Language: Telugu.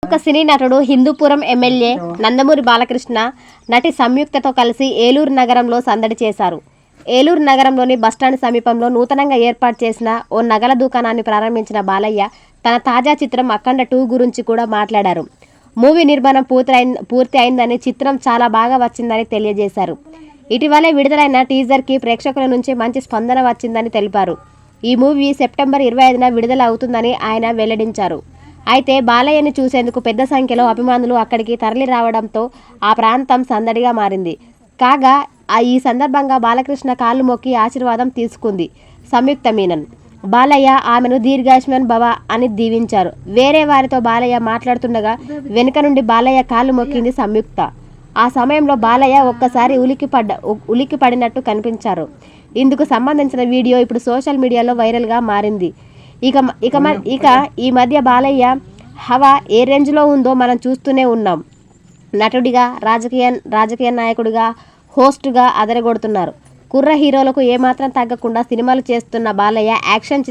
ఒక సినీ నటుడు హిందూపురం ఎమ్మెల్యే నందమూరి బాలకృష్ణ నటి సంయుక్తతో కలిసి ఏలూరు నగరంలో సందడి చేశారు. ఏలూరు నగరంలోని బస్టాండ్ సమీపంలో నూతనంగా ఏర్పాటు చేసిన ఓ నగల దుకాణాన్ని ప్రారంభించిన బాలయ్య తన తాజా చిత్రం అఖండ 2 గురించి కూడా మాట్లాడారు. మూవీ నిర్మాణం పూర్తి అయిందని, చిత్రం చాలా బాగా వచ్చిందని తెలియజేశారు. ఇటీవలే విడుదలైన టీజర్కి ప్రేక్షకుల నుంచి మంచి స్పందన వచ్చిందని తెలిపారు. ఈ మూవీ సెప్టెంబర్ 25న విడుదల అవుతుందని ఆయన వెల్లడించారు. అయితే బాలయ్యని చూసేందుకు పెద్ద సంఖ్యలో అభిమానులు అక్కడికి తరలి రావడంతో ఆ ప్రాంతం సందడిగా మారింది. కాగా ఈ సందర్భంగా బాలకృష్ణ కాళ్ళు మొక్కి ఆశీర్వాదం తీసుకుంది సంయుక్త మీనన్. బాలయ్య ఆమెను దీర్ఘాయుష్మాన్ భవ అని దీవించారు. వేరే వారితో బాలయ్య మాట్లాడుతుండగా వెనుక నుండి బాలయ్య కాళ్ళు మొక్కింది సంయుక్త. ఆ సమయంలో బాలయ్య ఒక్కసారి ఉలిక్కి పడినట్టు కనిపించారు. ఇందుకు సంబంధించిన వీడియో ఇప్పుడు సోషల్ మీడియాలో వైరల్గా మారింది. ఇక ఈ మధ్య బాలయ్య హవా ఏ రేంజ్లో ఉందో మనం చూస్తూనే ఉన్నాం. నటుడిగా, రాజకీయ నాయకుడిగా, హోస్ట్గా అదరగొడుతున్నారు. కుర్ర హీరోలకు ఏమాత్రం తగ్గకుండా సినిమాలు చేస్తున్న బాలయ్య యాక్షన్